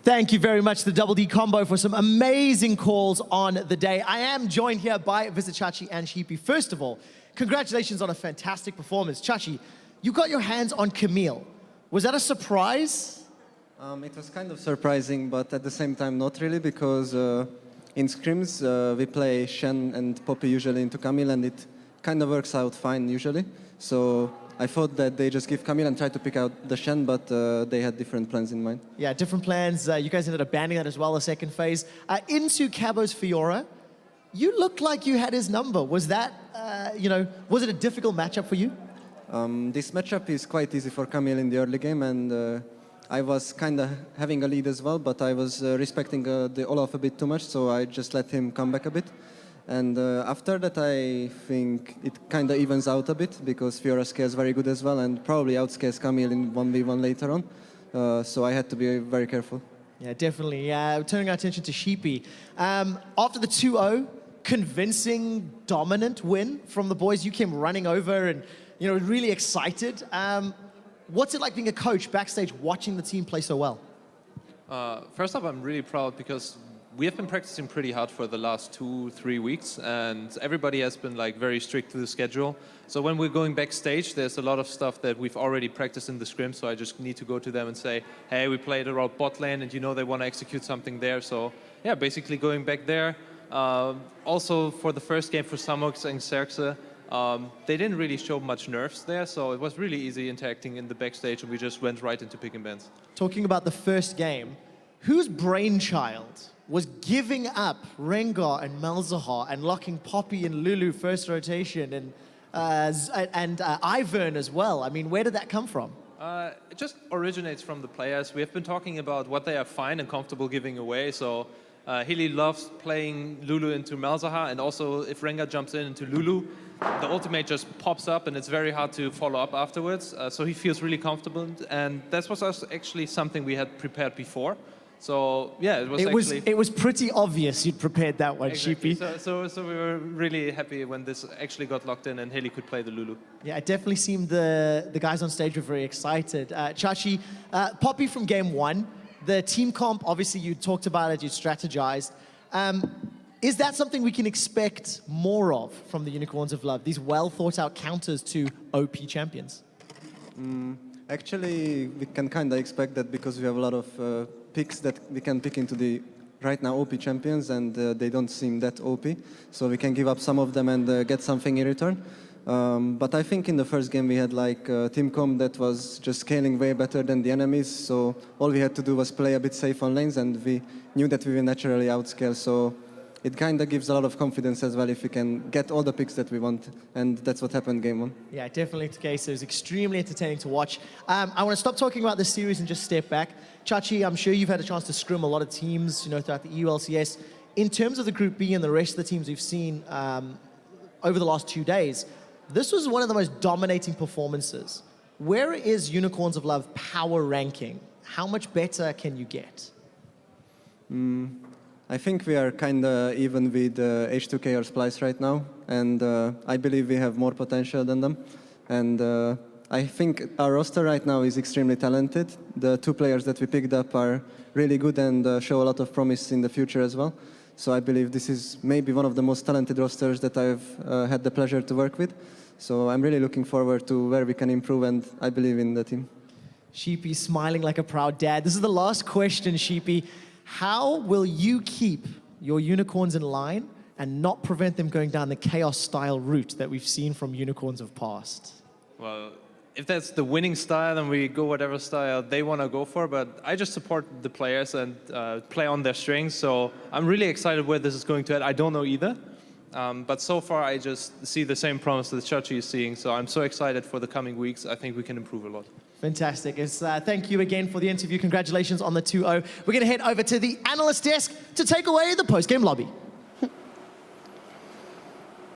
Thank you very much, the Double D combo, for some amazing calls on the day. I am joined here by Visit Chachi and Sheepy. First of all, congratulations on a fantastic performance. Chachi, you got your hands on Camille. Was that a surprise? It was kind of surprising, but at the same time not really, because in scrims we play Shen and Poppy usually into Camille, and it kind of works out fine usually. So I thought that they just give Camille and try to pick out the Shen, but they had different plans in mind. Yeah, different plans. You guys ended up banning that as well, the second phase. Into Cabo's Fiora, you looked like you had his number. Was that, was it a difficult matchup for you? This matchup is quite easy for Camille in the early game, and I was kind of having a lead as well, but I was respecting the Olaf a bit too much, so I just let him come back a bit. And after that, I think it kind of evens out a bit, because Fiora scares very good as well, and probably outscares Camille in 1v1 later on. So I had to be very careful. Yeah, definitely. Turning our attention to Sheepy. After the 2-0, convincing, dominant win from the boys, you came running over and really excited. What's it like being a coach backstage, watching the team play so well? First off, I'm really proud because we have been practicing pretty hard for the last 2-3 weeks, and everybody has been very strict to the schedule. So when we're going backstage, there's a lot of stuff that we've already practiced in the scrim, so I just need to go to them and say, hey, we played around bot lane, and they want to execute something there. So yeah, basically going back there. Also for the first game for Samox and Xerxe, they didn't really show much nerfs there, so it was really easy interacting in the backstage, and we just went right into pick and bans. Talking about the first game, whose brainchild was giving up Rengar and Malzahar and locking Poppy and Lulu first rotation and Ivern as well? I mean, where did that come from? It just originates from the players. We have been talking about what they are fine and comfortable giving away, so Healy loves playing Lulu into Malzahar, and also if Rengar jumps into Lulu, the ultimate just pops up and it's very hard to follow up afterwards. So he feels really comfortable, and that was actually something we had prepared before. So yeah, it was pretty obvious you'd prepared that one, exactly. Sheepy. So we were really happy when this actually got locked in and Haley could play the Lulu. Yeah, it definitely seemed the guys on stage were very excited. Chachi, Poppy from game one, the team comp, obviously you talked about it, you strategized. Is that something we can expect more of from the Unicorns of Love, these well thought out counters to OP champions? Actually, we can kind of expect that because we have a lot of picks that we can pick into the right now OP champions, and they don't seem that OP. So we can give up some of them and get something in return. But I think in the first game we had team comp that was just scaling way better than the enemies. So all we had to do was play a bit safe on lanes, and we knew that we will naturally outscale. So it kind of gives a lot of confidence as well if we can get all the picks that we want, and that's what happened game one. Yeah, definitely the case. It was extremely entertaining to watch. I want to stop talking about this series and just step back. Chachi, I'm sure you've had a chance to scrim a lot of teams, throughout the EU LCS. In terms of the Group B and the rest of the teams we've seen over the last 2 days, this was one of the most dominating performances. Where is Unicorns of Love power ranking? How much better can you get? I think we are kind of even with H2K or Splice right now, and I believe we have more potential than them. And I think our roster right now is extremely talented. The two players that we picked up are really good and show a lot of promise in the future as well. So I believe this is maybe one of the most talented rosters that I've had the pleasure to work with. So I'm really looking forward to where we can improve, and I believe in the team. Sheepy smiling like a proud dad. This is the last question, Sheepy. How will you keep your unicorns in line and not prevent them going down the chaos-style route that we've seen from unicorns of past? Well, if that's the winning style, then we go whatever style they want to go for, but I just support the players and play on their strengths, so I'm really excited where this is going to head. I don't know either, but so far I just see the same promise that Chachi is seeing, so I'm so excited for the coming weeks. I think we can improve a lot. Fantastic. Thank you again for the interview. Congratulations on the 2-0. We're going to head over to the analyst desk to take away the post-game lobby.